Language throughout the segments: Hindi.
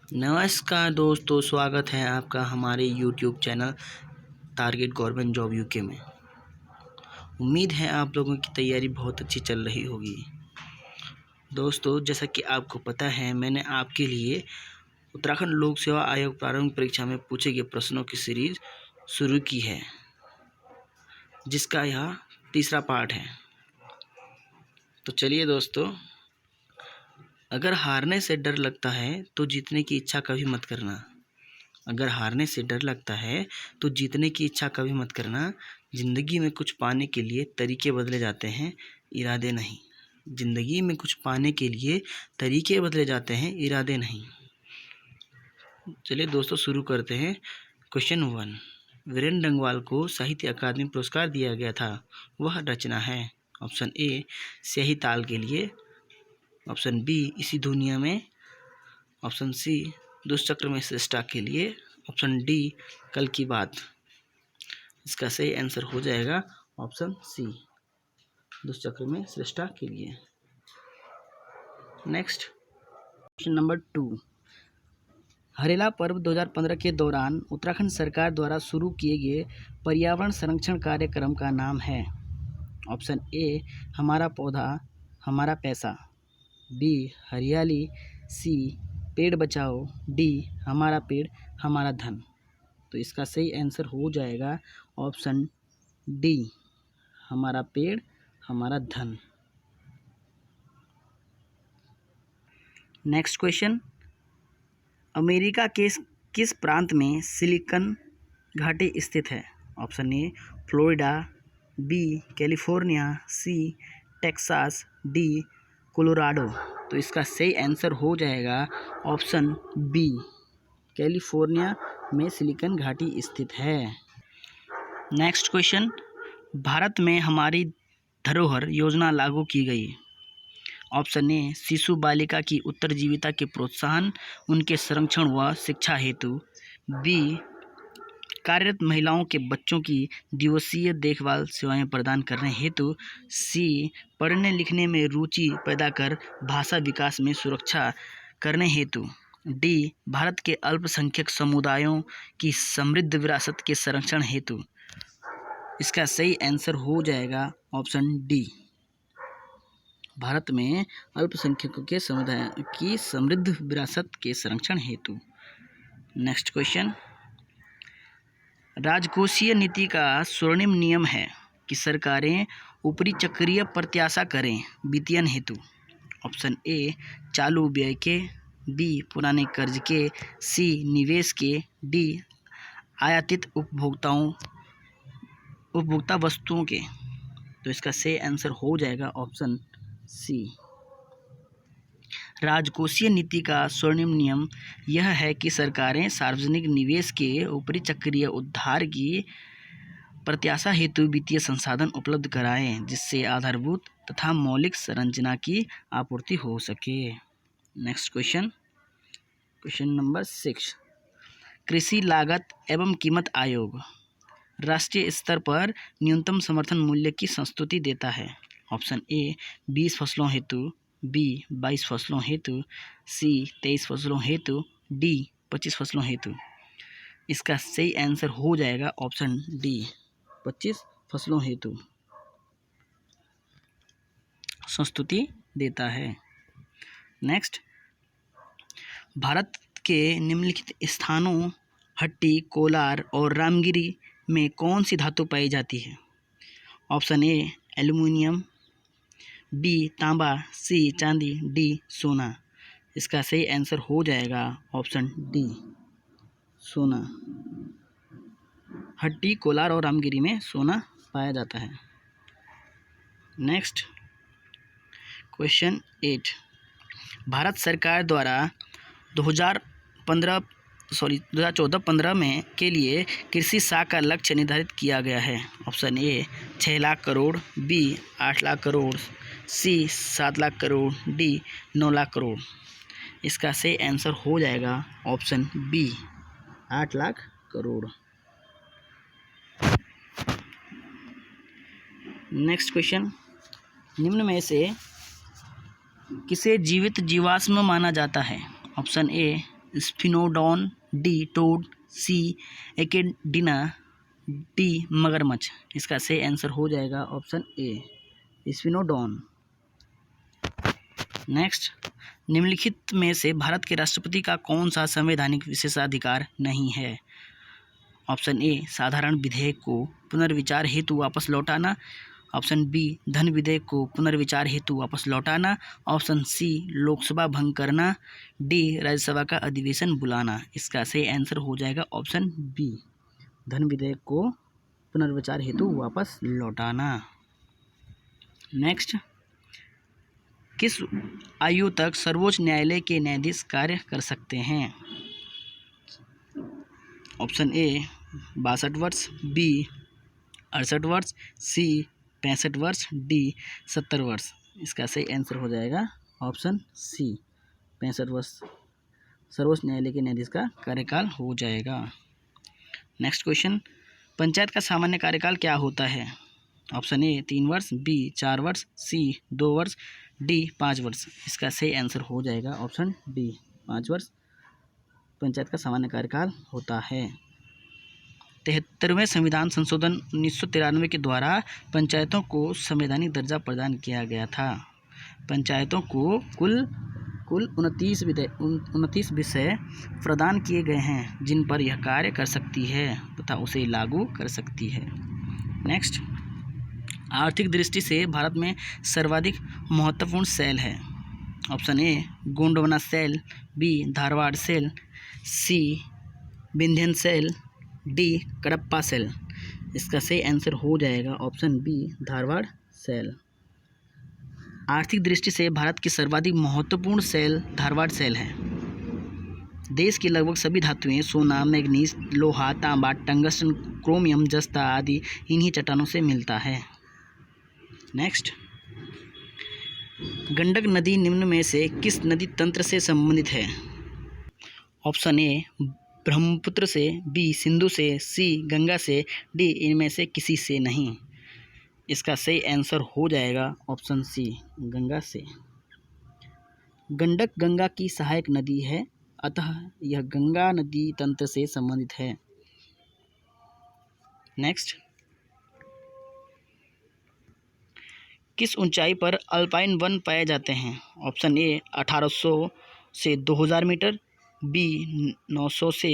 नमस्कार दोस्तों, स्वागत है आपका हमारे YouTube channel target government job UK में। उम्मीद है आप लोगों की तैयारी बहुत अच्छी चल रही होगी। दोस्तों, जैसा कि आपको पता है, मैंने आपके लिए उत्तराखंड लोक सेवा आयोग प्रारंभिक परीक्षा में पूछे गए प्रश्नों की सीरीज शुरू की है, जिसका यह तीसरा पार्ट है। तो चलिए दोस्तों, अगर हारने से डर लगता है तो जीतने की इच्छा कभी मत करना। अगर हारने से डर लगता है तो जीतने की इच्छा कभी मत करना। ज़िंदगी में कुछ पाने के लिए तरीके बदले जाते हैं, इरादे नहीं। ज़िंदगी में कुछ पाने के लिए तरीके बदले जाते हैं, इरादे नहीं। चलिए दोस्तों, शुरू करते हैं। क्वेश्चन 1। वीरेंद्र डंगवाल को साहित्य अकादमी पुरस्कार दिया गया था, वह रचना है। ऑप्शन ए, स्याही ताल के लिए। ऑप्शन बी, इसी दुनिया में। ऑप्शन सी, दुष्चक्र में श्रेष्ठा के लिए। ऑप्शन डी, कल की बात। इसका सही आंसर हो जाएगा ऑप्शन सी, दुष्चक्र में श्रेष्ठा के लिए। Next, question number 2। हरेला पर्व 2015 के दौरान उत्तराखंड सरकार द्वारा शुरू किए गए पर्यावरण संरक्षण कार्यक्रम का नाम है। ऑप्शन ए, हमारा पौधा हमारा पैसा। बी, हरियाली। सी, पेड़ बचाओ। डी, हमारा पेड़ हमारा धन। तो इसका सही आंसर हो जाएगा ऑप्शन डी, हमारा पेड़ हमारा धन। Next question. अमेरिका के किस प्रांत में सिलिकॉन घाटी स्थित है? Option A, Florida. B, California. C, Texas. D, Colorado. तो इसका सही आंसर हो जाएगा ऑप्शन बी, कैलिफोर्निया में सिलिकॉन घाटी स्थित है। Next question. भारत में हमारी धरोहर योजना लागू की गई। ऑप्शन ए, शिशु बालिका की उत्तरजीविता के प्रोत्साहन, उनके संरक्षण व शिक्षा हेतु। बी, कार्यरत महिलाओं के बच्चों की दिवसीय देखभाल सेवाएं प्रदान करने हेतु। सी, पढ़ने लिखने में रुचि पैदा कर भाषा विकास में सुरक्षा करने हेतु। डी, भारत के अल्पसंख्यक समुदायों की समृद्ध विरासत के संरक्षण हेतु। इसका सही आंसर हो जाएगा ऑप्शन डी, भारत में अल्पसंख्यकों के समुदाय की समृद्ध विरासत के संरक्षण हेतु। Next question. राजकोषीय नीति का स्वर्णिम नियम है कि सरकारें ऊपरी चक्रीय प्रत्याशा करें वित्तीयन हेतु। ऑप्शन ए, चालू व्यय के। बी, पुराने कर्ज के। सी, निवेश के। डी, आयातित उपभोक्ता वस्तुओं के। तो इसका सही आंसर हो जाएगा ऑप्शन सी, राजकोषीय नीति का स्वर्णिम नियम यह है कि सरकारें सार्वजनिक निवेश के ऊपरी चक्रीय उद्धार की प्रत्याशा हेतु वित्तीय संसाधन उपलब्ध कराएं, जिससे आधारभूत तथा मौलिक संरचना की आपूर्ति हो सके। Next question, question number 6। कृषि लागत एवं कीमत आयोग राष्ट्रीय स्तर पर न्यूनतम समर्थन मूल्य की संस्तुति देता है। ऑप्शन ए, 20 फसलों हेतु। बी, 22 फसलों हेतु। सी, 23 फसलों हेतु। डी, 25 फसलों हेतु। इसका सही आंसर हो जाएगा ऑप्शन डी, 25 फसलों हेतु संस्तुति देता है। नेक्स्ट, भारत के निम्नलिखित स्थानों हट्टी, कोलार और रामगिरी में कौन सी धातु पाई जाती है? ऑप्शन ए, एल्युमिनियम। बी, तांबा। सी, चांदी। डी, सोना। इसका सही आंसर हो जाएगा ऑप्शन डी, सोना। हट्टी, कोलार और रामगिरी में सोना पाया जाता है। Next, question 8। भारत सरकार द्वारा 2014-15 में के लिए कृषि साख का लक्ष्य निर्धारित किया गया है। Option A, 6 lakh crore. B, 8 lakh crore. C, 7 lakh crore. D, 9 lakh crore. इसका सही आंसर हो जाएगा option B, 8 lakh crore. Next question. निम्न में से किसे जीवित जीवाश्म माना जाता है? Option A, sphenodon, D toad, C echidna, D मगरमच्छ। इसका सही आंसर हो जाएगा ऑप्शन ए स्फिनोडॉन। नेक्स्ट, निम्नलिखित में से भारत के राष्ट्रपति का कौन सा संवैधानिक विशेषाधिकार नहीं है? ऑप्शन ए साधारण विधेयक को पुनर्विचार हेतु वापस लौटाना, ऑप्शन बी धन विधेयक को पुनर्विचार हेतु वापस लौटाना, ऑप्शन सी लोकसभा भंग करना, डी राज्यसभा का अधिवेशन बुलाना। इसका सही आंसर हो जाएगा ऑप्शन बी धन विधेयक को पुनर्विचार हेतु वापस लौटाना। नेक्स्ट, किस आयु तक सर्वोच्च न्यायालय के न्यायाधीश कार्य कर सकते हैं? ऑप्शन ए 62 वर्ष, बी 68 वर्ष, सी 65 वर्ष, डी 70 वर्ष। इसका सही आंसर हो जाएगा ऑप्शन सी 65 वर्ष सर्वोच्च न्यायालय के न्यायाधीश का कार्यकाल हो जाएगा। नेक्स्ट क्वेश्चन, पंचायत का सामान्य कार्यकाल क्या होता है? ऑप्शन ए 3 वर्ष, बी 4 वर्ष, सी 2 वर्ष, डी 5 वर्ष। इसका सही आंसर हो जाएगा ऑप्शन डी 5 वर्ष पंचायत का सामान्य कार्यकाल होता है। 73वें संविधान संशोधन 1993 के द्वारा पंचायतों को संवैधानिक दर्जा प्रदान किया गया था। पंचायतों को कुल 29 विषय प्रदान किए गए हैं जिन पर यह कार्य कर सकती है तथा उसे लागू कर सकती है। नेक्स्ट, आर्थिक दृष्टि से भारत में सर्वाधिक महत्वपूर्ण सेल है। ऑप्शन ए गोंडवाना सेल, बी धारवाड़ सेल, सी विंध्यन सेल, डी कडप्पा सेल। इसका सही आंसर हो जाएगा ऑप्शन बी धारवाड़ सेल। आर्थिक दृष्टि से भारत की सर्वाधिक महत्वपूर्ण सेल धारवाड़ सेल है। देश की लगभग सभी धातुएं सोना, मैग्नीज, लोहा, तांबा, टंगस्टन, क्रोमियम, जस्ता आदि इन्हीं चट्टानों से मिलता है। नेक्स्ट, गंडक नदी निम्न में से किस नदी तंत्र से संबंधित है? ऑप्शन ए ब्रह्मपुत्र से, बी सिंधु से, सी गंगा से, डी इनमें से किसी से नहीं। इसका सही आंसर हो जाएगा ऑप्शन सी गंगा से। गंडक गंगा की सहायक नदी है, अतः यह गंगा नदी तंत्र से संबंधित है। नेक्स्ट, किस ऊंचाई पर अल्पाइन वन पाए जाते हैं? ऑप्शन ए 1800 से 2000 मीटर, बी 900 से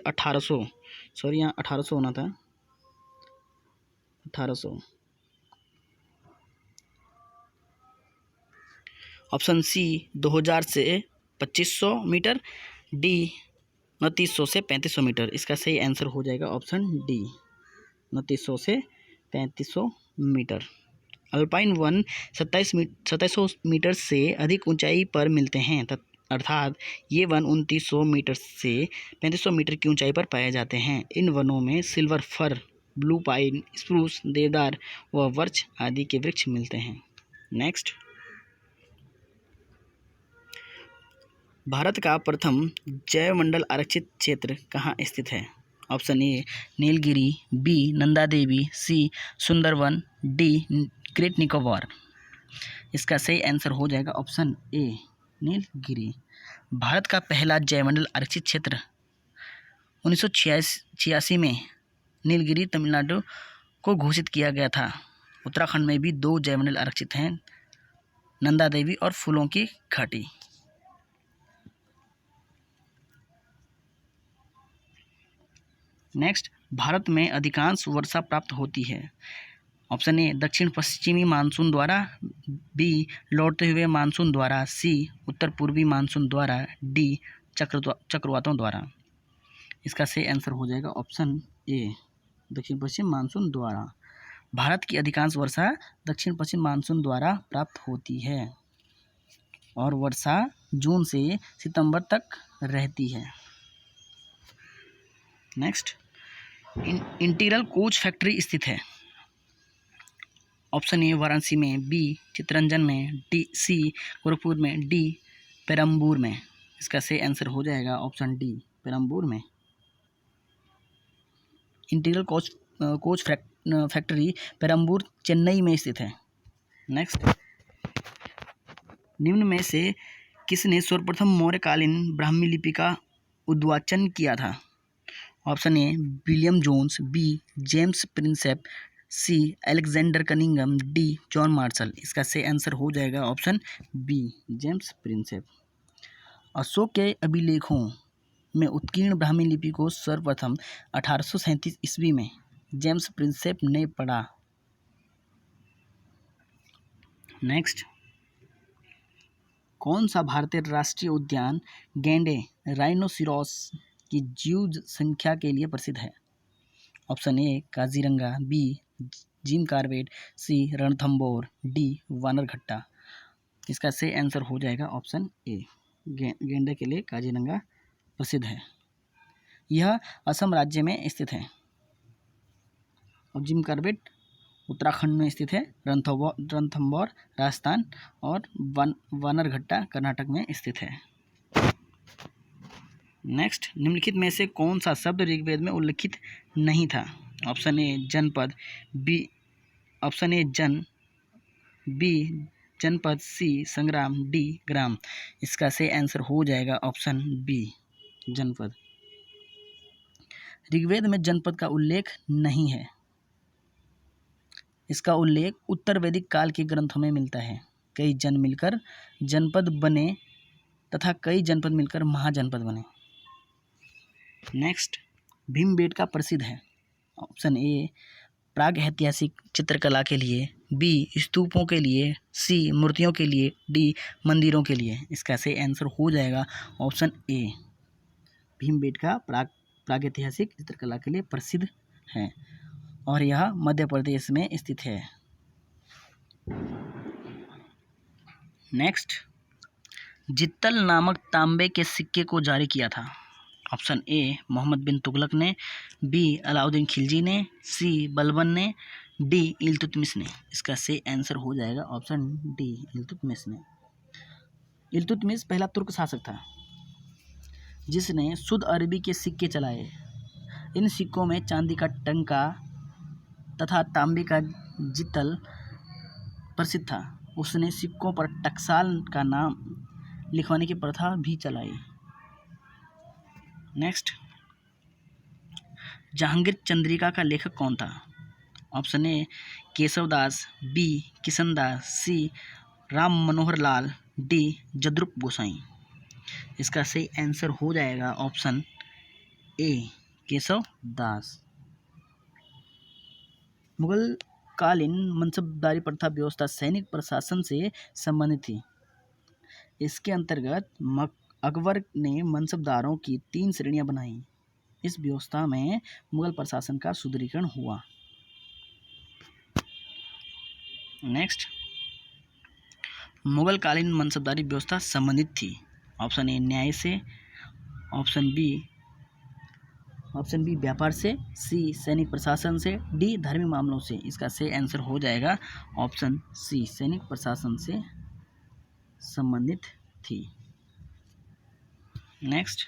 1800, सॉरी यहाँ 1800 होना था, 1800। ऑप्शन सी 2000 से 2500 मीटर, डी 2900 से 3500 मीटर। इसका सही आंसर हो जाएगा ऑप्शन डी 2900 से 3500 मीटर। अल्पाइन वन 2700 मीटर से अधिक ऊंचाई पर मिलते हैं, अर्थात ये वन 2900 मीटर से 3500 मीटर की ऊंचाई पर पाए जाते हैं। इन वनों में silver fir, blue pine, spruce, देवदार व वर्च आदि के वृक्ष मिलते हैं। नेक्स्ट, भारत का प्रथम जैवमंडल आरक्षित क्षेत्र कहाँ स्थित है? Option A Nilgiri, B Nanda Devi, C Sundarban, D Great Nicobar. इसका सही आंसर हो जाएगा ऑप्शन ए नीलगिरी। भारत का पहला जैवमंडल आरक्षित क्षेत्र 1986 में नीलगिरी तमिलनाडु को घोषित किया गया था। उत्तराखंड में भी 2 जैवमंडल आरक्षित हैं, नंदा देवी और फूलों की घाटी। नेक्स्ट, भारत में अधिकांश वर्षा प्राप्त होती है। ऑप्शन ए दक्षिण पश्चिमी मानसून द्वारा, बी लौटते हुए मानसून द्वारा, सी उत्तर पूर्वी मानसून द्वारा, डी चक्रवातों द्वारा। इसका सही आंसर हो जाएगा ऑप्शन ए दक्षिण पश्चिम मानसून द्वारा। भारत की अधिकांश वर्षा दक्षिण पश्चिम मानसून द्वारा प्राप्त होती है और वर्षा जून से सितंबर तक रहती है। नेक्स्ट, इंटीग्रल कोच फैक्ट्री स्थित है। ऑप्शन ए वाराणसी में, बी चित्तरंजन में, डी सी गोरखपुर में, डी पेरम्बूर में। इसका सही आंसर हो जाएगा ऑप्शन डी पेरम्बूर में। Integral coach factory Perambur Chennai में स्थित है। नेक्स्ट, निम्न में से किसने सर्वप्रथम मौर्यकालीन ब्राह्मी लिपि का उद्वाचन किया था? Option A William Jones, B James Prinsep, C Alexander Cunningham, D John Marshall. इसका सही आंसर हो जाएगा option B James Prinsep. Ashoka के अभिलेखों में उत्कीर्ण ब्राह्मी लिपि को सर्वप्रथम 1837 ईस्वी में जेम्स प्रिंसेप ने पढ़ा। नेक्स्ट, कौन सा भारतीय राष्ट्रीय उद्यान गैंडे राइनोसिरोस की जीव संख्या के लिए प्रसिद्ध है? Option A Kaziranga, B Jim Corbett, C Ranthambore, D Bannerghatta. इसका सही आंसर हो जाएगा ऑप्शन ए गैंडे के लिए काजीरंगा प्रसिद्ध है। यह असम राज्य में स्थित है और जिम कॉर्बेट उत्तराखंड में स्थित है, रणथंबोर राजस्थान और वानरघट्टा कर्नाटक में स्थित है। नेक्स्ट, निम्नलिखित में से कौन सा शब्द ऋग्वेद में उल्लिखित नहीं था? ऑप्शन ए जनपद, बी ऑप्शन ए जन, बी जनपद, सी संग्राम, डी ग्राम। इसका सही आंसर हो जाएगा ऑप्शन बी जनपद। ऋग्वेद में जनपद का उल्लेख नहीं है। इसका उल्लेख उत्तर वैदिक काल के ग्रंथों में मिलता है। कई जन मिलकर जनपद बने तथा कई जनपद मिलकर महाजनपद बने। नेक्स्ट, भीमबेटका प्रसिद्ध है। ऑप्शन ए प्राग ऐतिहासिक चित्रकला के लिए, बी स्तूपों के लिए, सी मूर्तियों के लिए, डी मंदिरों के लिए। इसका सही आंसर हो जाएगा ऑप्शन ए भीमबेटका प्राग ऐतिहासिक चित्रकला के लिए प्रसिद्ध है और यह मध्य प्रदेश में स्थित है। नेक्स्ट, जित्तल नामक तांबे के सिक्के को जारी किया था? ऑप्शन ए मोहम्मद बिन तुगलक ने, बी अलाउद्दीन खिलजी ने, सी बलबन ने, डी इल्तुतमिश ने। इसका सही आंसर हो जाएगा ऑप्शन डी इल्तुतमिश ने। इल्तुतमिश पहला तुर्क शासक था जिसने शुद्ध अरबी के सिक्के चलाए। इन सिक्कों में चांदी का टंका तथा तांबे का जित्तल प्रसिद्ध था। उसने सिक्कों पर टकसाल का नाम लिखवाने की प्रथा भी चलाई। नेक्स्ट, जहांगीर चंद्रिका का लेखक कौन था? Option A Keshavdas, B Kishandas, C Ram Manohar Lal, D Jadrup Gosai. इसका सही आंसर हो जाएगा ऑप्शन ए केशवदास। मुगल कालीन मनसबदारी प्रथा व्यवस्था सैनिक प्रशासन से संबंधित थी। इसके अंतर्गत अकबर ने मनसबदारों की 3 श्रेणियां बनाई। इस व्यवस्था में मुगल प्रशासन का सुदृढ़ीकरण हुआ। नेक्स्ट, मुगल कालीन मनसबदारी व्यवस्था संबंधित थी। ऑप्शन ए न्याय से, ऑप्शन बी व्यापार से, सी सैनिक प्रशासन से, डी धार्मिक मामलों से। इसका सही आंसर हो जाएगा ऑप्शन सी सैनिक प्रशासन से संबंधित थी। नेक्स्ट,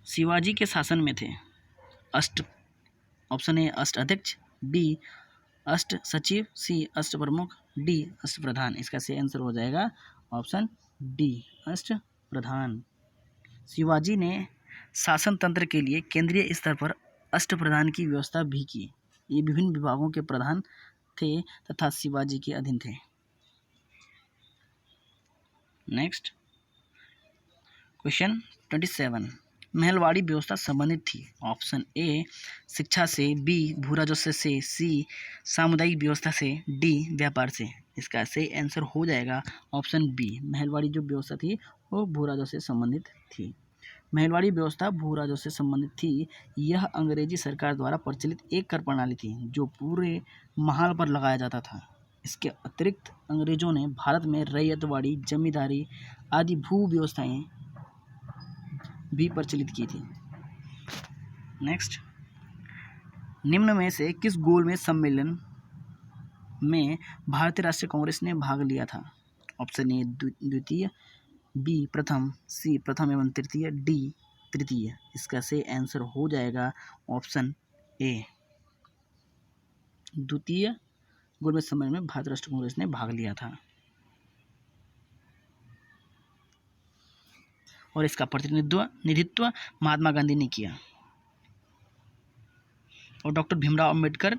शिवाजी के शासन में थे ऑप्शन ए अष्ट अध्यक्ष, बी अष्ट सचिव, सी अष्ट प्रमुख, डी अष्ट प्रधान। इसका सही आंसर हो जाएगा ऑप्शन डी अष्ट प्रधान। शिवाजी ने शासन तंत्र के लिए केंद्रीय स्तर पर अष्ट प्रधान की व्यवस्था भी की। ये विभिन्न विभागों के प्रधान थे तथा शिवाजी के अधीन थे। नेक्स्ट, क्वेश्चन 27, महलवाड़ी व्यवस्था संबंधित थी। ऑप्शन ए शिक्षा से, बी भू राजस्व से, सी सामुदायिक व्यवस्था से, डी व्यापार से। इसका सही आंसर हो जाएगा ऑप्शन बी महलवाड़ी जो व्यवस्था थी वो भू राजस्व से संबंधित थी। महलवाड़ी व्यवस्था भू राजस्व से संबंधित थी। यह अंग्रेजी सरकार द्वारा प्रचलित एक कर प्रणाली थी जो पूरे महाल पर लगाया जाता था। इसके अतिरिक्त अंग्रेजों ने भारत में रैयतवाड़ी, जमींदारी आदि भू व्यवस्थाएं भी प्रचलित की थी। नेक्स्ट, निम्न में से किस गोलमेज सम्मेलन में भारतीय राष्ट्रीय कांग्रेस ने भाग लिया था? ऑप्शन ए द्वितीय, बी प्रथम, सी प्रथम एवं तृतीय, डी तृतीय। इसका सही आंसर हो जाएगा ऑप्शन ए द्वितीय गोलमेज सम्मेलन में भारत राष्ट्रीय कांग्रेस ने भाग लिया था और इसका प्रतिनिधित्व महात्मा गांधी ने किया। और डॉक्टर भीमराव अंबेडकर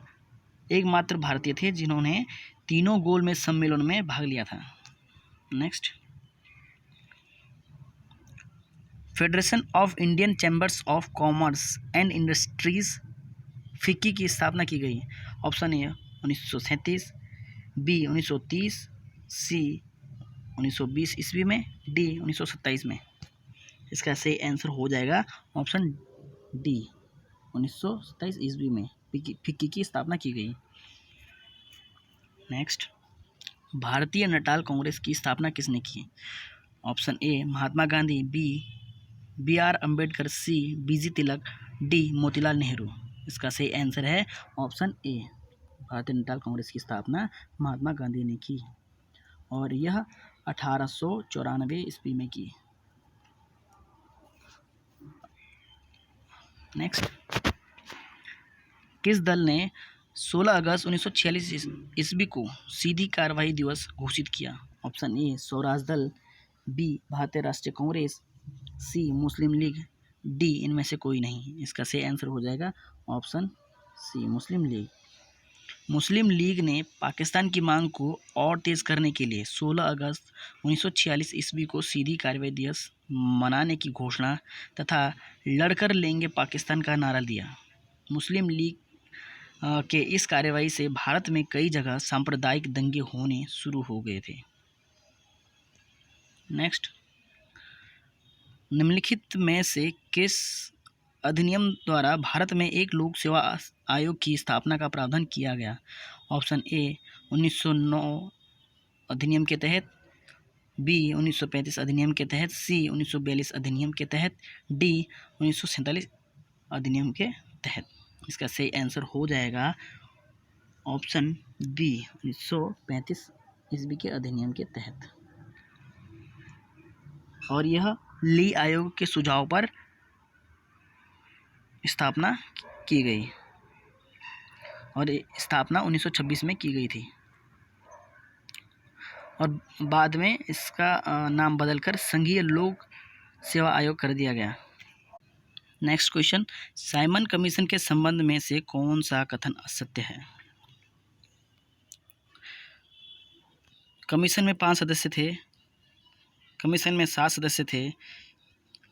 एकमात्र भारतीय थे जिन्होंने तीनों गोलमेज सम्मेलन में भाग लिया था। Next, federation of Indian chambers of commerce and industries FICCI की स्थापना की गई। ऑप्शन ए 1937, बी 1930, सी 1920 ईस्वी में, डी 1927 में। इसका सही आंसर हो जाएगा ऑप्शन डी 1927 ईस्वी में फिक्की की स्थापना की गई। नेक्स्ट, भारतीय नटाल कांग्रेस की स्थापना किसने की। Option A Mahatma Gandhi, B R Ambedkar, C BG Tilak, D Motilal Nehru. इसका सही आंसर है ऑप्शन ए, भारतीय नटाल कांग्रेस की स्थापना महात्मा गांधी ने की और यह 1894 ईस्वी में की। नेक्स्ट, किस दल ने 16 अगस्त 1946 ईस्वी को सीधी कार्रवाई दिवस घोषित किया। ऑप्शन ए स्वराज दल, बी भारतीय राष्ट्रीय कांग्रेस, सी मुस्लिम लीग, डी इनमें से कोई नहीं। इसका सही आंसर हो जाएगा ऑप्शन सी मुस्लिम लीग। मुस्लिम लीग ने पाकिस्तान की मांग को और तेज करने के लिए 16 अगस्त 1946 ईस्वी को सीधी कार्रवाई दिवस मनाने की घोषणा तथा लड़कर लेंगे पाकिस्तान का नारा दिया। मुस्लिम लीग के इस कार्रवाई से भारत में कई जगह सांप्रदायिक दंगे होने शुरू हो गए थे। नेक्स्ट, निम्नलिखित में से किस अधिनियम द्वारा भारत में एक लोक सेवा आयोग की स्थापना का प्रावधान किया गया। ऑप्शन ए 1909 अधिनियम के तहत, बी 1935 अधिनियम के तहत, सी 1942 अधिनियम के तहत, डी 1947 अधिनियम के तहत। इसका सही आंसर हो जाएगा ऑप्शन बी 1935 ईस्वी के अधिनियम के तहत और यह ली आयोग के सुझाव पर स्थापना की गई और स्थापना 1926 में की गई थी और बाद में इसका नाम बदलकर संघीय लोक सेवा आयोग कर दिया गया। नेक्स्ट क्वेश्चन, साइमन कमीशन के संबंध में से कौन सा कथन असत्य है। कमीशन में 5 सदस्य थे, कमीशन में 7 सदस्य थे,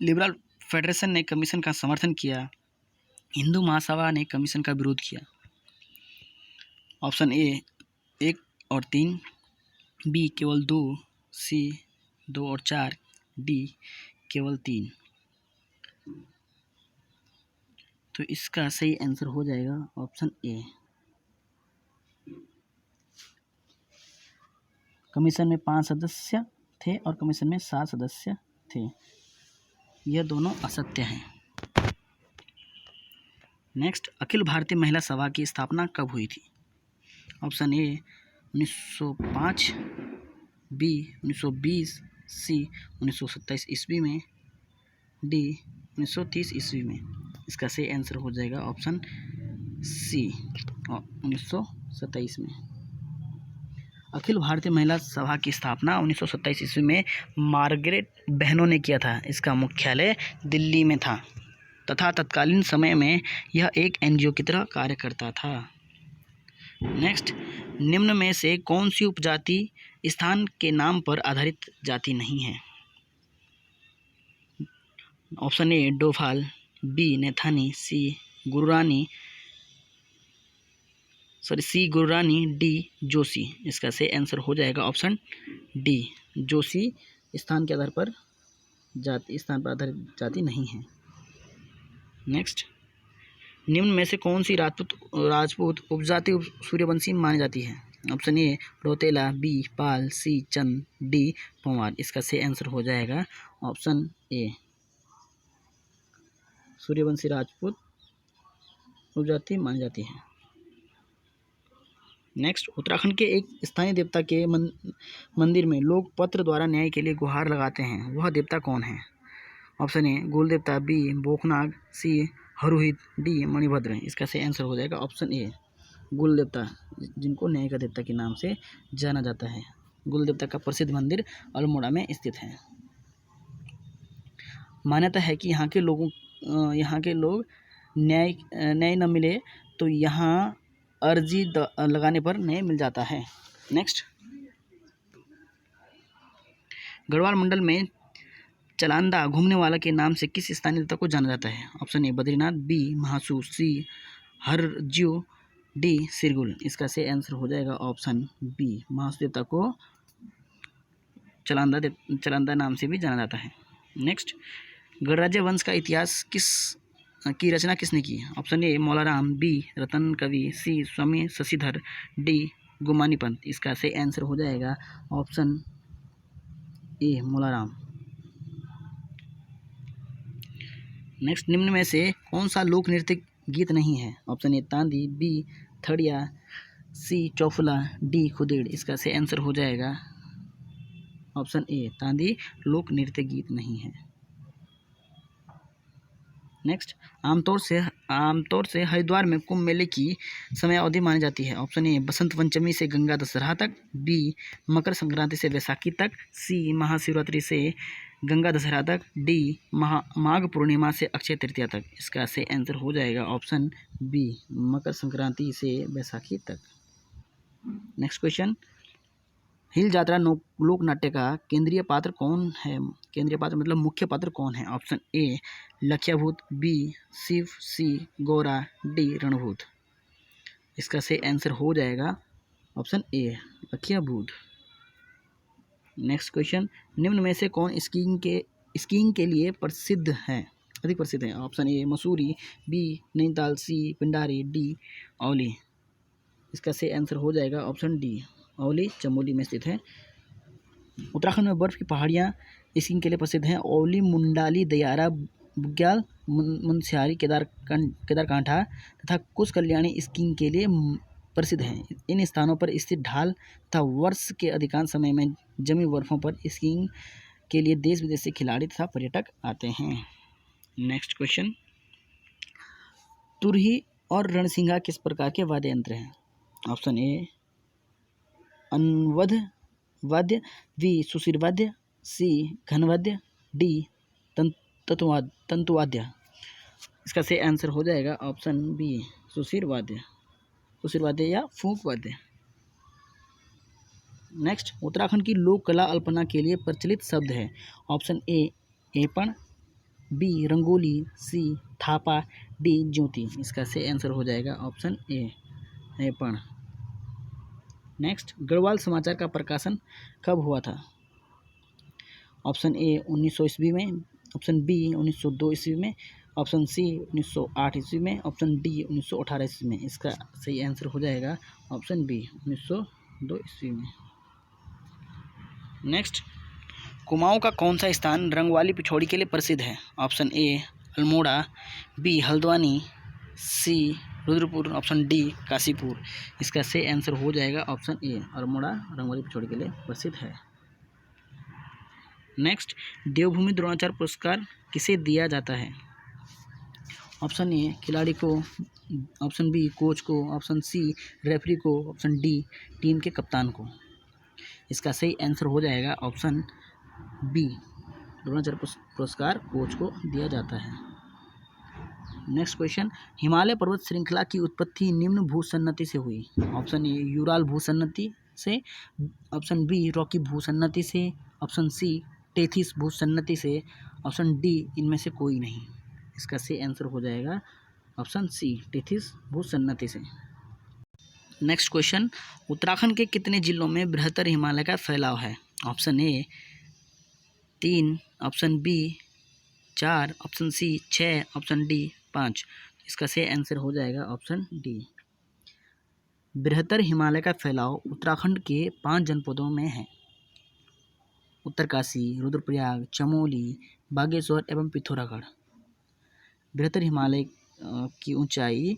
लिबरल फेडरेशन ने कमीशन का समर्थन किया, हिंदू महासभा ने कमीशन का विरोध किया। ऑप्शन ए 1 और 3, बी केवल 2, सी 2 और 4, डी केवल 3। तो इसका सही आंसर हो जाएगा ऑप्शन ए। कमीशन में 5 सदस्य थे और कमीशन में 7 सदस्य थे। यह दोनों असत्य हैं। नेक्स्ट, अखिल भारतीय महिला सभा की स्थापना कब हुई थी। ऑप्शन ए 1905, बी 1920, सी 1927 ईस्वी में, डी 1930 ईस्वी में। इसका सही आंसर हो जाएगा ऑप्शन सी 1927 में। अखिल भारतीय महिला सभा की स्थापना 1927 ईस्वी में मार्गरेट बहनों ने किया था। इसका मुख्यालय दिल्ली में था तथा तत्कालीन समय में यह एक एनजीओ की तरह कार्य करता था। नेक्स्ट, निम्न में से कौन सी उपजाति स्थान के नाम पर आधारित जाति नहीं है। Option A Doval, B Naithani, C Gururani, D Joshi. इसका सही आंसर हो जाएगा ऑप्शन डी जोशी स्थान के आधार पर आधारित जाति नहीं है। नेक्स्ट, निम्न में से कौन सी राजपूत उपजाति सूर्यवंशी मानी जाती है। Option A Rautela, B Pal, C Chand, D Panwar. इसका सही आंसर हो जाएगा ऑप्शन ए सूर्यवंशी राजपूत उपजाति मानी जाती है। नेक्स्ट, उत्तराखंड के एक स्थानीय देवता के मंदिर में लोग पत्र द्वारा न्याय के लिए गुहार लगाते हैं, वह देवता कौन है। ऑप्शन ए गोल देवता, बी बोकनाग, सी हरुहित, डी मणिभद्र। इसका सही आंसर हो जाएगा ऑप्शन ए गुल देवता, जिनको न्याय का देवता के नाम से जाना जाता है। गुल देवता का प्रसिद्ध मंदिर अल्मोड़ा में स्थित है। मान्यता है कि यहाँ के लोग न्याय न मिले तो यहाँ अर्जी लगाने पर न्याय मिल जाता है। नेक्स्ट, गढ़वाल मंडल में चलांदा घूमने वाला के नाम से किस स्थानीय देवता को जाना जाता है? Option A Badrinath, B Mahasu, C Harju, D Sirgul. इसका सही आंसर हो जाएगा ऑप्शन बी, महासू देवता को चलांदा नाम से भी जाना जाता है। नेक्स्ट, गणराज्य वंश का इतिहास की रचना किसने की? ऑप्शन ए मौलाराम, बी रतन कवि, सी स्वामी शशिधर, डी गुमानी पंत। इसका सही आंसर हो जाएगा ऑप्शन ए मौलाराम। नेक्स्ट, निम्न में से कौन सा लोक नृत्य गीत नहीं है? Option A Tandi, B Thadiya, C Chaufula, D Khuded. इसका सही आंसर हो जाएगा ऑप्शन ए तांदी लोक नृत्य गीत नहीं है। नेक्स्ट, आमतौर से हरिद्वार में कुंभ मेले की समय अवधि मानी जाती है। ऑप्शन ए बसंत पंचमी से गंगा दशहरा तक, बी मकर संक्रांति से वैसाखी तक, सी महाशिवरात्रि से गंगा दशहरा तक, डी माघ पूर्णिमा से अक्षय तृतीया तक। इसका सही आंसर हो जाएगा ऑप्शन बी, मकर संक्रांति से वैसाखी तक। नेक्स्ट क्वेश्चन, हिल यात्रा लोक नाट्य का केंद्रीय पात्र कौन है? केंद्रीय पात्र मतलब मुख्य पात्र कौन है? Option A Lakhiyabhoot, B Shiv, C Gaura, D Ranbhoot. इसका सही आंसर हो जाएगा option A Lakhiyabhoot. Next question, निम्न में से कौन स्कीइंग के लिए अधिक प्रसिद्ध है? Option A Mussoorie, B Nainital, C Pindari, D Auli. इसका सही आंसर हो जाएगा ऑप्शन डी, औली चमोली में स्थित है। उत्तराखंड में बर्फ की पहाड़ियाँ स्कीइंग के लिए प्रसिद्ध हैं। औली, मुंडाली, दयारा, बुग्याल, मुनस्यारी, केदारकांठा तथा कुश कल्याणी स्कीइंग के लिए प्रसिद्ध हैं। इन स्थानों पर स्थित ढाल तथा वर्ष के अधिकांश समय में जमी बर्फों पर स्कीइंग के लिए देश विदेश से खिलाड़ी तथा पर्यटक आते हैं। नेक्स्ट क्वेश्चन, तुरही और रणसिंघा किस प्रकार के वाद्य यंत्र हैं? ऑप्शन ए अनवध वाद्य, बी सुशिर वाद्य, सी घनवाद्य, डी तंतुवाद्य। इसका सही आंसर हो जाएगा ऑप्शन बी सुशिर वाद्य या फूंक वाद्य। नेक्स्ट, उत्तराखंड की लोक कला अल्पना के लिए प्रचलित शब्द है। Option A Aipan, B rangoli, C Thapa, D Jyoti. इसका सही आंसर हो जाएगा option A Aipan. Next, Garhwal Samachar का प्रकाशन कब हुआ था? ऑप्शन ए 1900 ईस्वी में, ऑप्शन बी 1902 ईस्वी में, ऑप्शन सी 1908 ईस्वी में, ऑप्शन डी 1918 ईस्वी में। इसका सही आंसर हो जाएगा ऑप्शन बी 1902 ईस्वी में। नेक्स्ट, कुमाऊं का कौन सा स्थान रंग वाली पिछौड़ी के लिए प्रसिद्ध है? Option A Almora, B Haldwani, C Rudrapur, option D Kashipur. इसका सही आंसर हो जाएगा ऑप्शन ए अल्मोड़ा रंग वाली पिछौड़ी के लिए प्रसिद्ध है। नेक्स्ट, देवभूमि द्रोणाचार्य पुरस्कार किसे दिया जाता है? ऑप्शन ए खिलाड़ी को, ऑप्शन बी कोच को, ऑप्शन सी रेफरी को, ऑप्शन डी टीम के कप्तान को। इसका सही आंसर हो जाएगा ऑप्शन बी द्रोणाचार्य पुरस्कार कोच को दिया जाता है। नेक्स्ट क्वेश्चन, हिमालय पर्वत श्रृंखला की उत्पत्ति निम्न भूसन्नति से हुई। ऑप्शन ए यूराल भूसन्नति से, ऑप्शन बी रॉकी भूसन्नति से, ऑप्शन सी टेथिस भूसन्नति से, ऑप्शन डी इनमें से कोई नहीं। इसका सही आंसर हो जाएगा ऑप्शन सी टेथिस भूसन्नति से। नेक्स्ट क्वेश्चन, उत्तराखंड के कितने जिलों में बृहत्तर हिमालय का फैलाव है? Option A 3, option B 4, option C 6, option D 5। इसका सही आंसर हो जाएगा ऑप्शन डी। बृहत्तर हिमालय का फैलाव उत्तराखंड के 5 जनपदों में है। उत्तरकाशी, रुद्रप्रयाग, चमोली, बागेश्वर एवं पिथौरागढ़। बृहत्तर हिमालय की ऊंचाई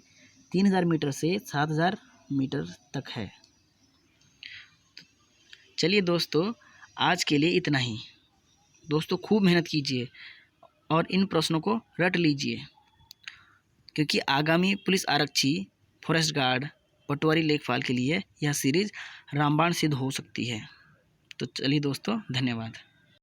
3000 मीटर से 7000 मीटर तक है। चलिए दोस्तों, आज के लिए इतना ही। दोस्तों खूब मेहनत कीजिए और इन प्रश्नों को रट लीजिए, क्योंकि आगामी पुलिस आरक्षी, फॉरेस्ट गार्ड पटवारी लेखपाल के लिए यह सीरीज़ रामबाण सिद्ध हो सकती है। तो चलिए दोस्तों, धन्यवाद।